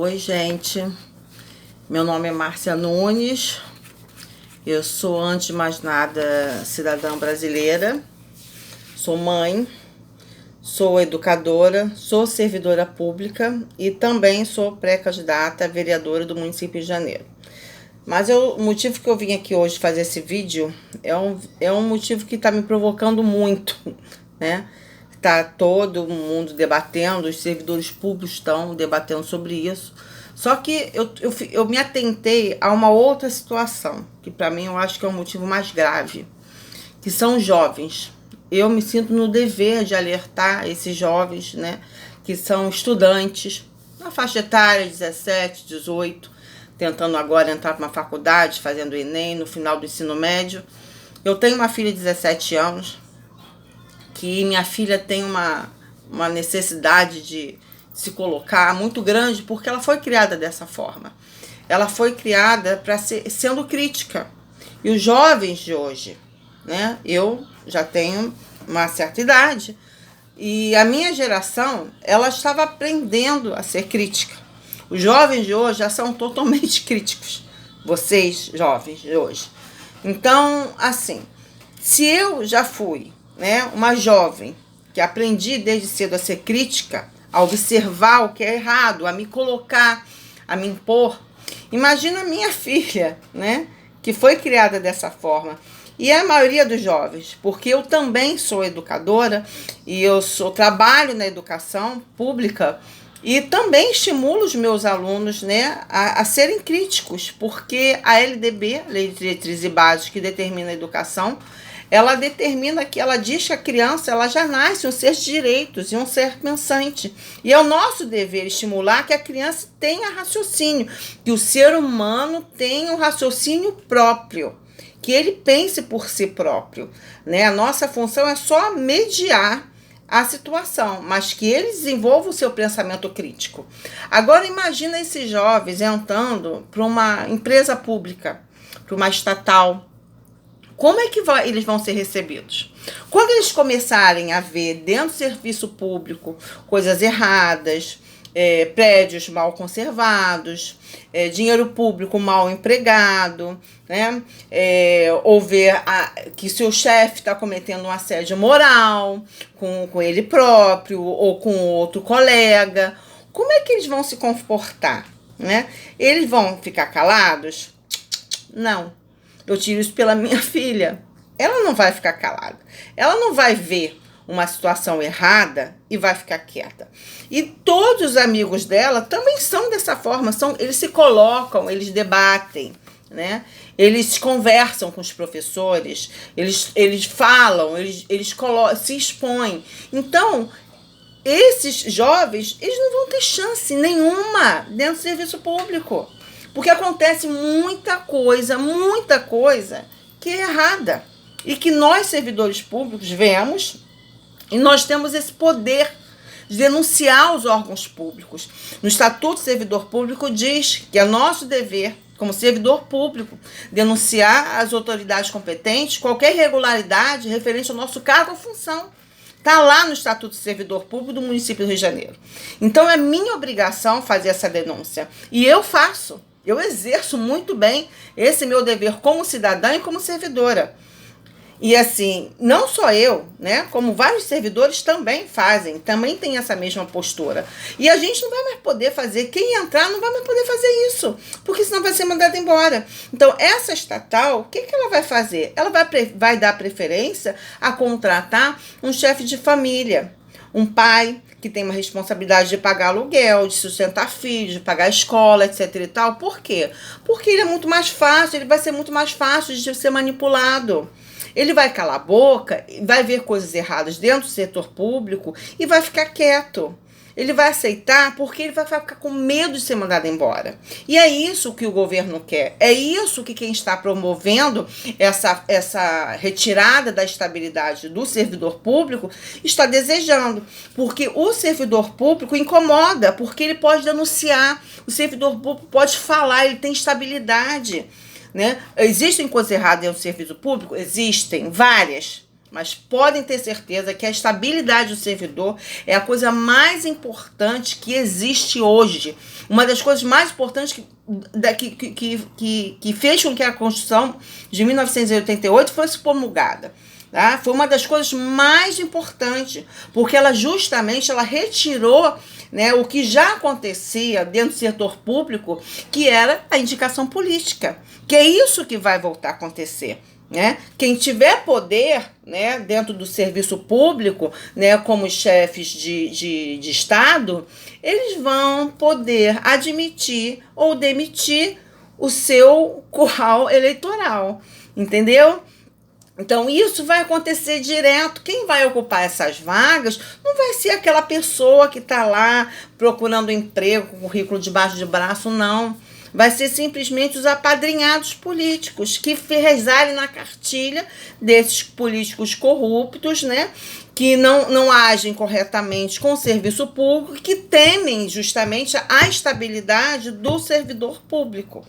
Oi, gente. Meu nome é Márcia Nunes. Eu sou, antes de mais nada, cidadã brasileira. Sou mãe, sou educadora, sou servidora pública e também sou pré-candidata a vereadora do município de Janeiro. Mas o motivo que eu vim aqui hoje fazer esse vídeo é um motivo que está me provocando muito, né? Tá todo mundo debatendo, os servidores públicos estão debatendo sobre isso. Só que eu me atentei a uma outra situação, que para mim eu acho que é um motivo mais grave, que são os jovens. Eu me sinto no dever de alertar esses jovens, né, que são estudantes, na faixa etária 17, 18, tentando agora entrar para uma faculdade, fazendo o Enem, no final do ensino médio. Eu tenho uma filha de 17 anos, que minha filha tem uma necessidade de se colocar muito grande, porque ela foi criada dessa forma. Ela foi criada para sendo crítica. E os jovens de hoje, né? Eu já tenho uma certa idade, e a minha geração, ela estava aprendendo a ser crítica. Os jovens de hoje já são totalmente críticos. Vocês, jovens de hoje. Então, assim, se eu já fui, né, uma jovem que aprendi desde cedo a ser crítica, a observar o que é errado, a me colocar, a me impor. Imagina a minha filha, né, que foi criada dessa forma. E a maioria dos jovens, porque eu também sou educadora e trabalho na educação pública e também estimulo os meus alunos, né, a serem críticos, porque a LDB, Lei de Diretrizes e Bases, que determina a educação, ela determina que ela diz que a criança ela já nasce um ser de direitos e um ser pensante. E é o nosso dever estimular que a criança tenha raciocínio, que o ser humano tenha um raciocínio próprio, que ele pense por si próprio, né? A nossa função é só mediar a situação, mas que ele desenvolva o seu pensamento crítico. Agora imagina esses jovens entrando para uma empresa pública, para uma estatal. Como é que eles vão ser recebidos? Quando eles começarem a ver dentro do serviço público coisas erradas, prédios mal conservados, dinheiro público mal empregado, né? Ou ver que seu chefe está cometendo um assédio moral com ele próprio ou com outro colega, como é que eles vão se comportar, né? Eles vão ficar calados? Não. Eu tiro isso pela minha filha. Ela não vai ficar calada. Ela não vai ver uma situação errada e vai ficar quieta. E todos os amigos dela também são dessa forma. Eles se colocam, eles debatem, né? Eles conversam com os professores, eles falam, eles se expõem. Então, esses jovens, eles não vão ter chance nenhuma dentro do serviço público. Porque acontece muita coisa que é errada. E que nós, servidores públicos, vemos e nós temos esse poder de denunciar os órgãos públicos. No Estatuto do Servidor Público diz que é nosso dever, como servidor público, denunciar às autoridades competentes qualquer irregularidade referente ao nosso cargo ou função. Está lá no Estatuto do Servidor Público do município do Rio de Janeiro. Então é minha obrigação fazer essa denúncia. E eu faço. Eu exerço muito bem esse meu dever como cidadã e como servidora. E assim, não só eu, né? Como vários servidores também fazem, também tem essa mesma postura. E a gente não vai mais poder fazer, quem entrar não vai mais poder fazer isso, porque senão vai ser mandado embora. Então, essa estatal, o que ela vai fazer? Ela vai dar preferência a contratar um chefe de família, um pai que tem uma responsabilidade de pagar aluguel, de sustentar filhos, de pagar a escola, etc e tal. Por quê? Porque ele é muito mais fácil, ele vai ser muito mais fácil de ser manipulado. Ele vai calar a boca, vai ver coisas erradas dentro do setor público e vai ficar quieto. Ele vai aceitar porque ele vai ficar com medo de ser mandado embora. E é isso que o governo quer. É isso que quem está promovendo essa retirada da estabilidade do servidor público está desejando. Porque o servidor público incomoda, porque ele pode denunciar, o servidor público pode falar, ele tem estabilidade, né? Existem coisas erradas no serviço público? Existem, várias. mas podem ter certeza que a estabilidade do servidor é a coisa mais importante que existe hoje. Uma das coisas mais importantes que fez com que a Constituição de 1988 fosse promulgada. Tá? Foi uma das coisas mais importantes, porque ela justamente retirou, né, o que já acontecia dentro do setor público, que era a indicação política, que é isso que vai voltar a acontecer. Né? Quem tiver poder, né, dentro do serviço público, né, como chefes de Estado, eles vão poder admitir ou demitir o seu curral eleitoral, entendeu? Então, isso vai acontecer direto. Quem vai ocupar essas vagas não vai ser aquela pessoa que está lá procurando emprego com currículo debaixo de braço, não. Vai ser simplesmente os apadrinhados políticos que rezarem na cartilha desses políticos corruptos, né? Que não agem corretamente com o serviço público, que temem justamente a estabilidade do servidor público.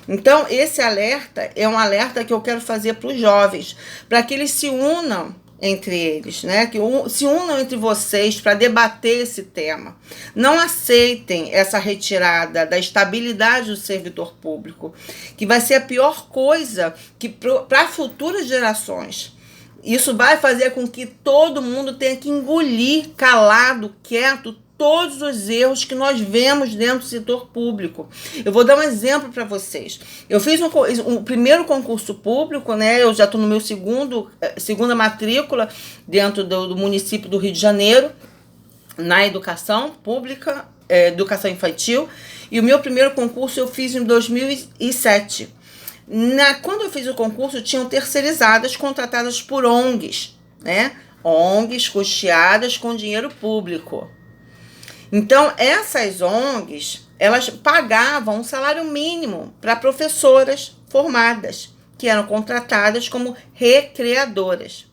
Então, esse alerta é um alerta que eu quero fazer para os jovens, para que eles se unam entre eles, né? Que se unam entre vocês para debater esse tema. Não aceitem essa retirada da estabilidade do servidor público, que vai ser a pior coisa para futuras gerações. Isso vai fazer com que todo mundo tenha que engolir calado, quieto, todos os erros que nós vemos dentro do setor público. Eu vou dar um exemplo para vocês. Eu fiz um primeiro concurso público, né? Eu já estou no meu segunda matrícula dentro do município do Rio de Janeiro, na educação pública, educação infantil. E o meu primeiro concurso eu fiz em 2007. Quando eu fiz o concurso, tinham terceirizadas contratadas por ONGs, né? ONGs custeadas com dinheiro público. Então, essas ONGs, elas pagavam um salário mínimo para professoras formadas, que eram contratadas como recreadoras.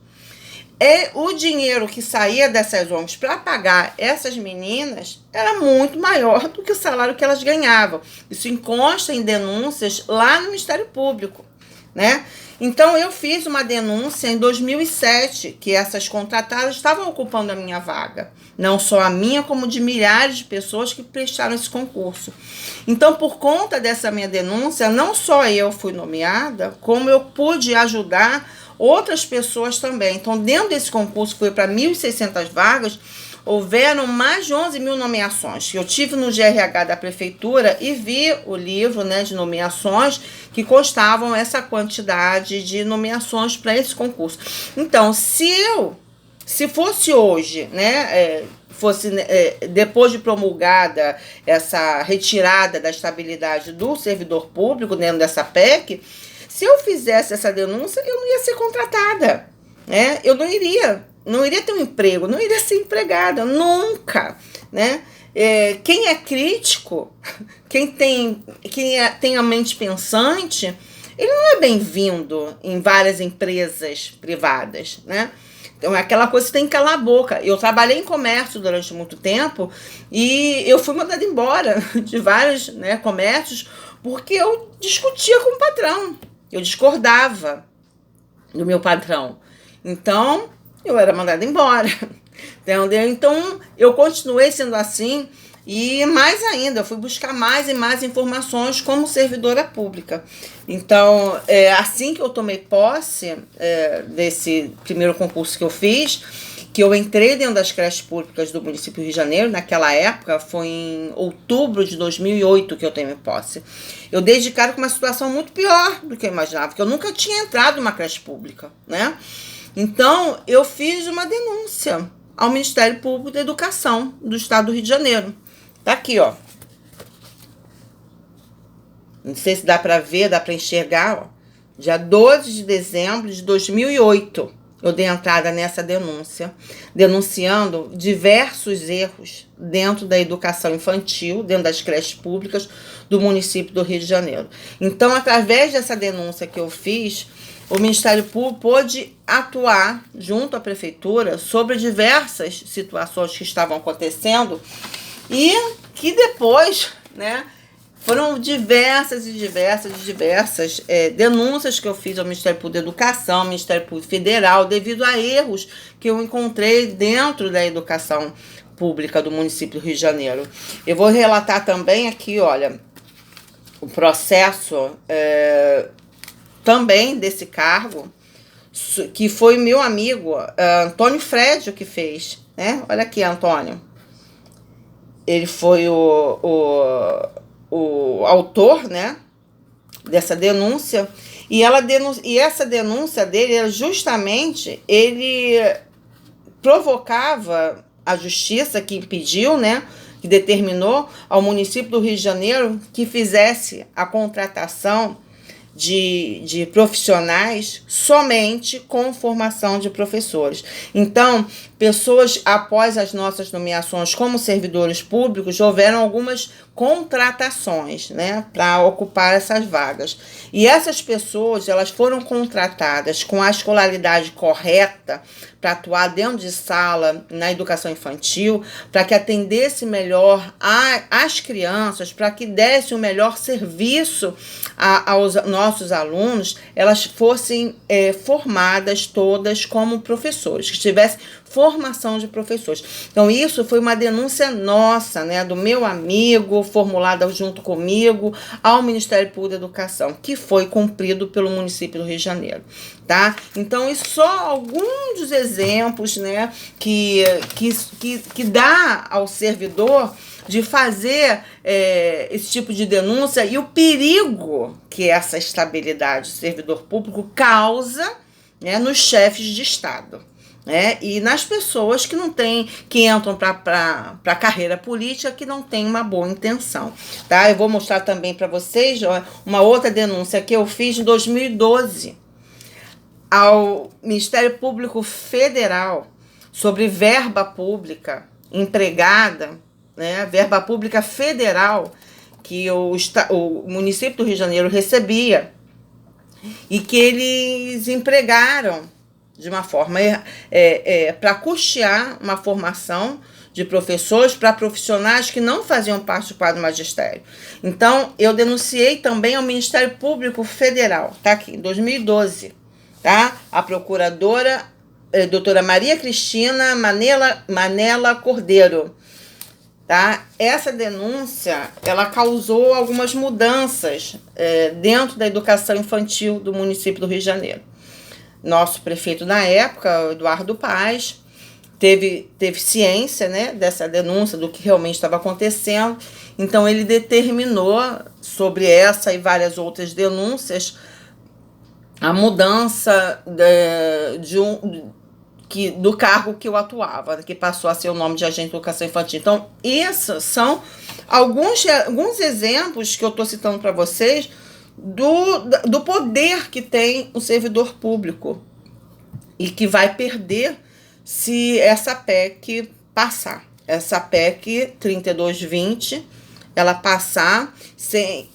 O dinheiro que saía dessas ONGs para pagar essas meninas era muito maior do que o salário que elas ganhavam. Isso consta em denúncias lá no Ministério Público, né? Então, eu fiz uma denúncia em 2007, que essas contratadas estavam ocupando a minha vaga. Não só a minha, como de milhares de pessoas que prestaram esse concurso. Então, por conta dessa minha denúncia, não só eu fui nomeada, como eu pude ajudar outras pessoas também. Então, dentro desse concurso, que foi para 1.600 vagas, houveram mais de 11 mil nomeações. Eu tive no GRH da prefeitura e vi o livro, né, de nomeações que constavam essa quantidade de nomeações para esse concurso. Então, se fosse hoje, né, depois de promulgada essa retirada da estabilidade do servidor público dentro dessa PEC, se eu fizesse essa denúncia, eu não ia ser contratada, né? Eu não iria ter um emprego, não iria ser empregada, nunca, né? Quem é crítico, quem tem a mente pensante, ele não é bem-vindo em várias empresas privadas, né? Então, é aquela coisa que você tem que calar a boca. Eu trabalhei em comércio durante muito tempo e eu fui mandada embora de vários, né, comércios porque eu discutia com o patrão. Eu discordava do meu patrão. Então, eu era mandada embora. Entendeu? Então, eu continuei sendo assim e mais ainda, eu fui buscar mais e mais informações como servidora pública. Então, assim que eu tomei posse desse primeiro concurso que eu fiz, que eu entrei dentro das creches públicas do município do Rio de Janeiro, naquela época, foi em outubro de 2008 que eu tomei posse. Eu dei de cara com uma situação muito pior do que eu imaginava, porque eu nunca tinha entrado numa creche pública, né? Então, eu fiz uma denúncia ao Ministério Público da Educação do Estado do Rio de Janeiro. Tá aqui, ó. Não sei se dá para ver, dá para enxergar, ó. Dia 12 de dezembro de 2008, eu dei entrada nessa denúncia, denunciando diversos erros dentro da educação infantil, dentro das creches públicas do município do Rio de Janeiro. Então, através dessa denúncia que eu fiz, o Ministério Público pôde atuar junto à prefeitura sobre diversas situações que estavam acontecendo e que depois, né, Foram diversas denúncias que eu fiz ao Ministério Público da Educação, ao Ministério Público Federal, devido a erros que eu encontrei dentro da educação pública do município do Rio de Janeiro. Eu vou relatar também aqui, olha, o processo também desse cargo, que foi meu amigo Antônio Frédio que fez, né? Olha aqui, Antônio. Ele foi o autor, né, dessa denúncia, e essa denúncia dele era justamente, ele provocava a justiça que impediu, né, que determinou ao município do Rio de Janeiro que fizesse a contratação de profissionais somente com formação de professores. Então, pessoas, após as nossas nomeações como servidores públicos, houveram algumas contratações, né, para ocupar essas vagas. E essas pessoas, elas foram contratadas com a escolaridade correta para atuar dentro de sala na educação infantil, para que atendesse melhor as crianças, para que desse o melhor serviço aos nossos alunos, elas fossem formadas todas como professores, que tivessem formação de professores. Então, isso foi uma denúncia nossa, né, do meu amigo, formulada junto comigo ao Ministério Público da Educação, que foi cumprido pelo município do Rio de Janeiro, tá? Então, isso só alguns dos exemplos, né, que dá ao servidor de fazer esse tipo de denúncia e o perigo que essa estabilidade do servidor público causa, né, nos chefes de Estado, né, e nas pessoas que não têm, que entram para a carreira política, que não tem uma boa intenção, tá? Eu vou mostrar também para vocês, ó, uma outra denúncia que eu fiz em 2012 ao Ministério Público Federal sobre verba pública empregada, né, verba pública federal que o município do Rio de Janeiro recebia e que eles empregaram de uma forma para custear uma formação de professores para profissionais que não faziam parte do quadro magistério. Então, eu denunciei também ao Ministério Público Federal, tá aqui, em 2012, tá? A procuradora, doutora Maria Cristina Manella Cordeiro, tá? Essa denúncia, ela causou algumas mudanças dentro da educação infantil do município do Rio de Janeiro. Nosso prefeito na época, Eduardo Paes, teve ciência, né, dessa denúncia, do que realmente estava acontecendo. Então, ele determinou, sobre essa e várias outras denúncias, a mudança do cargo que eu atuava, que passou a ser o nome de agente de educação infantil. Então, esses são alguns exemplos que eu estou citando para vocês do poder que tem o servidor público e que vai perder se essa PEC passar. Essa PEC 3220, ela passar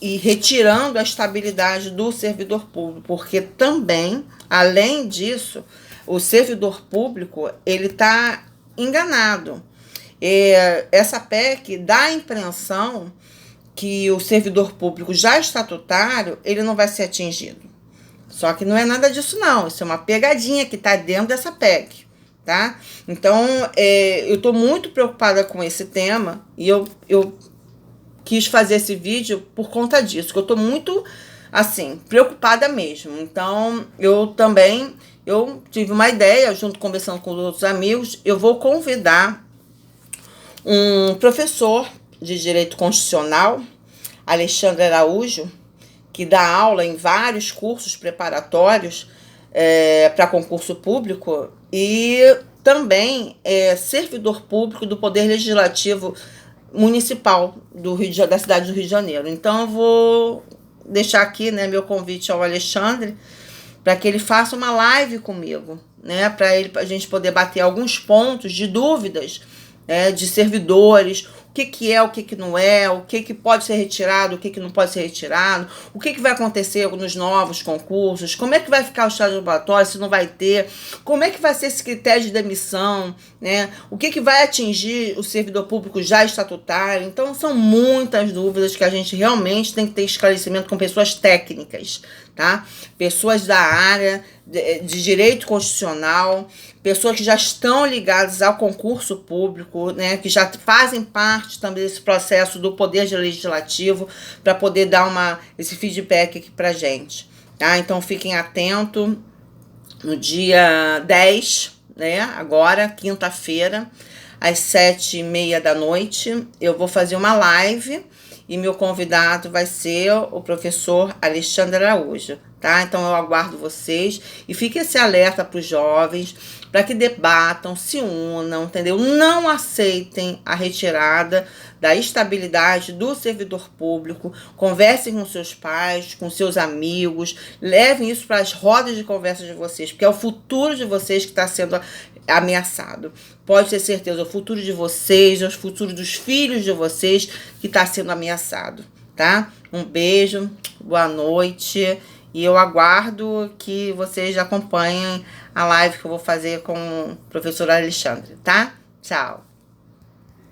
e retirando a estabilidade do servidor público, porque também, além disso, o servidor público, ele está enganado. Essa PEC dá a impressão que o servidor público já estatutário, ele não vai ser atingido. Só que não é nada disso, não. Isso é uma pegadinha que está dentro dessa PEC, tá? Então, eu estou muito preocupada com esse tema e eu quis fazer esse vídeo por conta disso, que eu estou muito, assim, preocupada mesmo. Então, eu tive uma ideia, junto conversando com outros amigos, eu vou convidar um professor de Direito Constitucional, Alexandre Araújo, que dá aula em vários cursos preparatórios para concurso público e também é servidor público do Poder Legislativo Municipal da cidade do Rio de Janeiro. Então, eu vou deixar aqui, né, meu convite ao Alexandre para que ele faça uma live comigo, né, para a gente poder bater alguns pontos de dúvidas de servidores, que é, o que não é, o que pode ser retirado, o que não pode ser retirado, o que vai acontecer nos novos concursos, como é que vai ficar o estágio ambulatório, se não vai ter, como é que vai ser esse critério de demissão, né? O que vai atingir o servidor público já estatutário. Então, são muitas dúvidas que a gente realmente tem que ter esclarecimento com pessoas técnicas, tá? Pessoas da área de direito constitucional, pessoas que já estão ligadas ao concurso público, né, que já fazem parte também desse processo do Poder Legislativo, para poder dar esse feedback aqui pra gente, tá? Então, fiquem atentos no dia 10, né, agora, quinta-feira, às 7h30 da noite, eu vou fazer uma live e meu convidado vai ser o professor Alexandre Araújo, tá? Então eu aguardo vocês e fique esse alerta para os jovens, para que debatam, se unam, entendeu? Não aceitem a retirada da estabilidade do servidor público, conversem com seus pais, com seus amigos, levem isso para as rodas de conversa de vocês, porque é o futuro de vocês que está sendo ameaçado. Pode ter certeza, o futuro de vocês, o futuro dos filhos de vocês que está sendo ameaçado, tá? Um beijo, boa noite, e eu aguardo que vocês acompanhem a live que eu vou fazer com o professor Alexandre, tá? Tchau!